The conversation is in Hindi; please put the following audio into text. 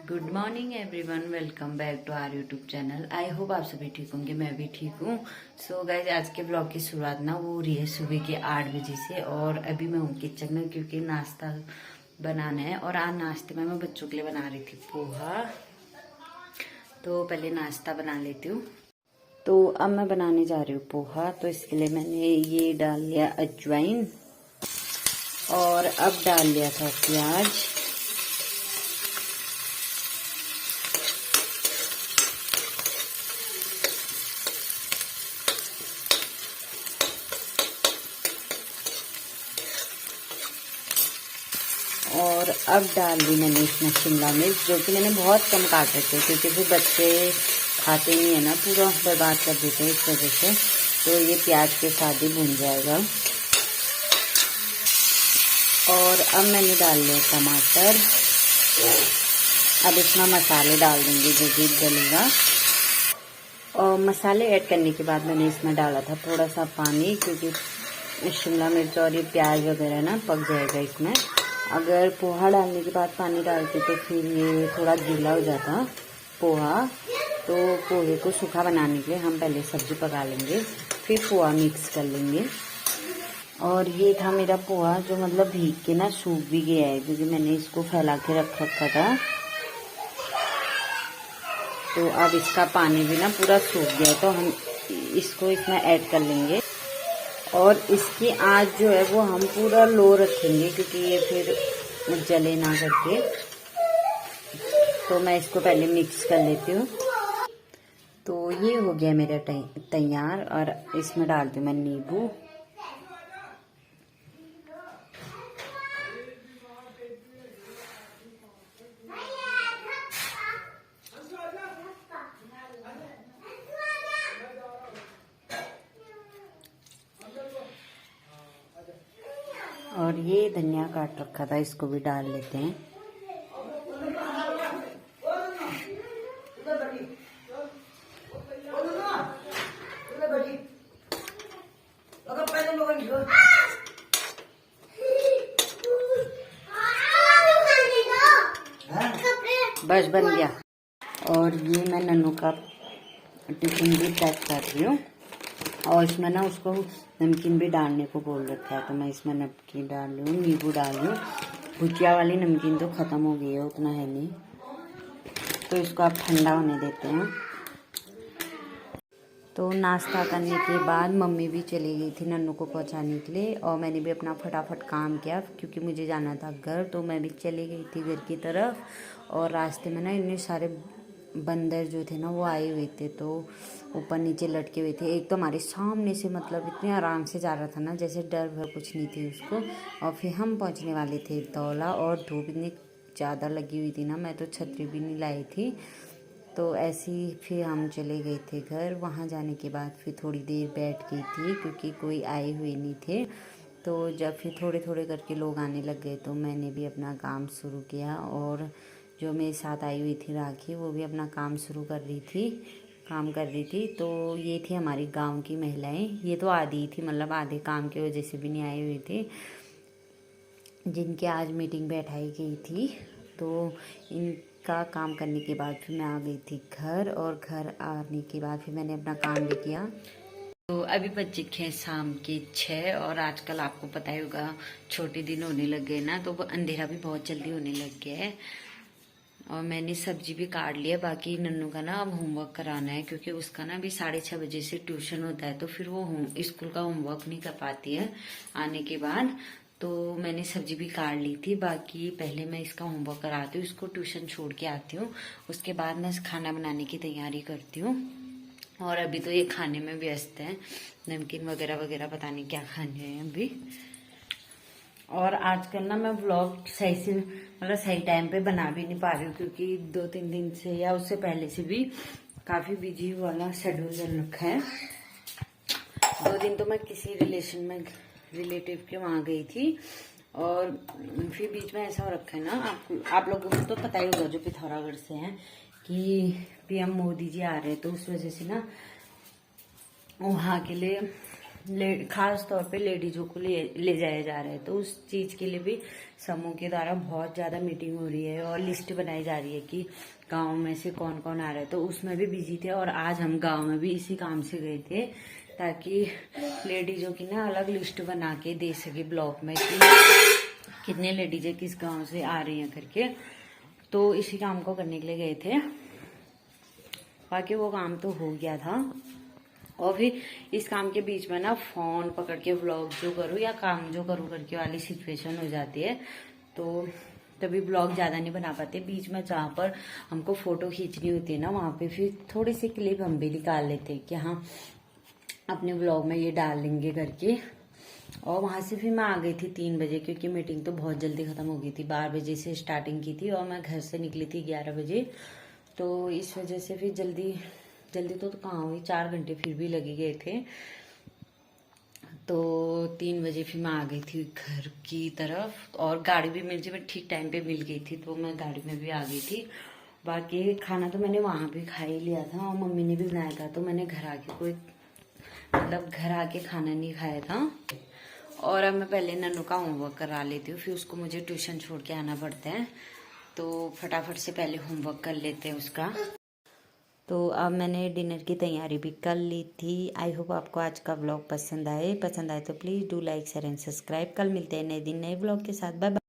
Good morning everyone, welcome back to our YouTube channel. I hope आप सभी ठीक होंगे, मैं भी ठीक हूँ। सो गाइज, आज के ब्लॉग की शुरुआत ना वो हो रही है सुबह के 8 बजे से। और अभी मैं हूँ किचन में क्योंकि नाश्ता बनाना है। और आज नाश्ते में मैं बच्चों के लिए बना रही थी पोहा। तो पहले नाश्ता बना लेती हूँ। तो अब मैं बनाने जा रही हूँ पोहा। तो इसके लिए मैंने ये डाल लिया अजवाइन और अब डाल लिया था प्याज। और अब डाल दी मैंने इसमें शिमला मिर्च, जो कि मैंने बहुत कम काट रखे क्योंकि फिर बच्चे खाते नहीं है ना, पूरा बर्बाद कर देते हैं इस वजह से। तो ये प्याज के साथ ही भून जाएगा। और अब मैंने डाल लिया टमाटर। अब इसमें मसाले डाल दूंगी जो भी डलेगा। और मसाले ऐड करने के बाद मैंने इसमें डाला था थोड़ा सा पानी, क्योंकि शिमला मिर्च और ये प्याज वगैरह ना पक जाएगा इसमें। अगर पोहा डालने के बाद पानी डालते तो फिर ये थोड़ा गीला हो जाता पोहा। तो पोहे को सूखा बनाने के लिए हम पहले सब्जी पका लेंगे, फिर पोहा मिक्स कर लेंगे। और ये था मेरा पोहा जो मतलब भीग के ना सूख भी गया है, क्योंकि मैंने इसको फैला के रख रखा था। तो अब इसका पानी भी ना पूरा सूख गया, तो हम इसको इसमें ऐड कर लेंगे। और इसकी आंच जो है वो हम पूरा लो रखेंगे, क्योंकि ये फिर जले ना करके। तो मैं इसको पहले मिक्स कर लेती हूँ। तो ये हो गया मेरा तैयार। और इसमें डालती हूँ मैं नींबू। और ये धनिया काट रखा था, इसको भी डाल लेते हैं। बस बन गया। और ये मैं नन्नू का टिफिन भी पैक कर रही हूँ। और इसमें ना उसको नमकीन भी डालने को बोल रखा है, तो मैं इसमें नमकीन डाल रही हूँ, नींबू डाल रही हूँ। भुजिया वाली नमकीन तो ख़त्म हो गई है, उतना है नहीं। तो इसको आप ठंडा होने देते हैं। तो नाश्ता करने के बाद मम्मी भी चली गई थी नन्नू को पहुंचाने के लिए। और मैंने भी अपना फटाफट काम किया क्योंकि मुझे जाना था घर। तो मैं भी चली गई थी घर की तरफ। और रास्ते में ना इतने सारे बंदर जो थे ना वो आए हुए थे, तो ऊपर नीचे लटके हुए थे। एक तो हमारे सामने से मतलब इतने आराम से जा रहा था ना, जैसे डर भर कुछ नहीं थी उसको। और फिर हम पहुंचने वाले थे दौला, और धूप इतनी ज़्यादा लगी हुई थी ना, मैं तो छतरी भी नहीं लाई थी। तो ऐसे ही फिर हम चले गए थे घर। वहाँ जाने के बाद फिर थोड़ी देर बैठ गई थी क्योंकि कोई आए हुए नहीं थे। तो जब फिर थोड़े थोड़े करके लोग आने लग गए तो मैंने भी अपना काम शुरू किया। और जो मेरे साथ आई हुई थी राखी, वो भी अपना काम शुरू कर रही थी, काम कर रही थी। तो ये थी हमारी गांव की महिलाएं। ये तो आधी थी, मतलब आधे काम की वजह से भी नहीं आए हुए थे, जिनके आज मीटिंग बैठाई गई थी। तो इनका काम करने के बाद फिर मैं आ गई थी घर। और घर आने के बाद फिर मैंने अपना काम भी किया। तो अभी बज चुके हैं शाम के 6। और आजकल आपको पता ही होगा छोटे दिन होने लग गए ना, तो अंधेरा भी बहुत जल्दी होने लग गया है। और मैंने सब्जी भी काट लिया। बाकी नन्नू का ना अब होमवर्क कराना है, क्योंकि उसका ना अभी 6:30 बजे से ट्यूशन होता है। तो फिर वो स्कूल का होमवर्क नहीं कर पाती है आने के बाद। तो मैंने सब्जी भी काट ली थी। बाकी पहले मैं इसका होमवर्क कराती हूँ, इसको ट्यूशन छोड़ के आती हूँ। उसके बाद मैं खाना बनाने की तैयारी करती हूँ। और अभी तो ये खाने में व्यस्त है, नमकीन वगैरह वगैरह, पता नहीं क्या खाने हैं अभी। और आजकल ना मैं व्लॉग सही से मतलब सही टाइम पे बना भी नहीं पा रही हूँ, क्योंकि 2-3 दिन से या उससे पहले से भी काफ़ी बिजी वाला शेड्यूल चल रखा है। 2 दिन तो मैं किसी रिलेटिव के वहाँ गई थी। और फिर बीच में ऐसा हो रखा है ना, आप लोगों को तो पता ही होगा जो पिथौरागढ़ से हैं, कि पीएम मोदी जी आ रहे हैं। तो उस वजह से ना वहाँ के लिए खास तौर पे लेडीजों को ले जाया जा रहा है, तो उस चीज़ के लिए भी समूह के द्वारा बहुत ज़्यादा मीटिंग हो रही है और लिस्ट बनाई जा रही है कि गांव में से कौन कौन आ रहा है। तो उसमें भी बिजी थे और आज हम गांव में भी इसी काम से गए थे ताकि लेडीजों की ना अलग लिस्ट बना के दे सके ब्लॉक में कि कितने लेडीजें किस गाँव से आ रही हैं करके। तो इसी काम को करने के लिए गए थे, बाकी वो काम तो हो गया था। और फिर इस काम के बीच में ना फोन पकड़ के व्लॉग जो करूँ या काम जो करूँ करके वाली सिचुएशन हो जाती है, तो तभी व्लॉग ज़्यादा नहीं बना पाते। बीच में जहाँ पर हमको फ़ोटो खींचनी होती है ना, वहाँ पे फिर थोड़ी सी क्लिप हम भी निकाल लेते हैं कि हाँ अपने व्लॉग में ये डाल लेंगे करके। और वहाँ से फिर मैं आ गई थी 3 बजे, क्योंकि मीटिंग तो बहुत जल्दी ख़त्म हो गई थी। 12 बजे से स्टार्टिंग की थी और मैं घर से निकली थी 11 बजे। तो इस वजह से फिर जल्दी तो कहाँ हुई, 4 घंटे फिर भी लगे गए थे। तो 3 बजे फिर मैं आ गई थी घर की तरफ और गाड़ी भी मुझे ठीक टाइम पे मिल गई थी, तो मैं गाड़ी में भी आ गई थी। बाकी खाना तो मैंने वहाँ भी खा ही लिया था और मम्मी ने भी बनाया था, तो मैंने घर आके घर आके खाना नहीं खाया था। और अब मैं पहले नन्नू का होमवर्क करा लेती हूँ, फिर उसको मुझे ट्यूशन छोड़ के आना पड़ता है, तो फटाफट से पहले होमवर्क कर लेते हैं उसका। तो अब मैंने डिनर की तैयारी भी कर ली थी। आई होप आपको आज का व्लॉग पसंद आए तो please do like share and subscribe. कल मिलते हैं नए दिन नए व्लॉग के साथ। Bye bye.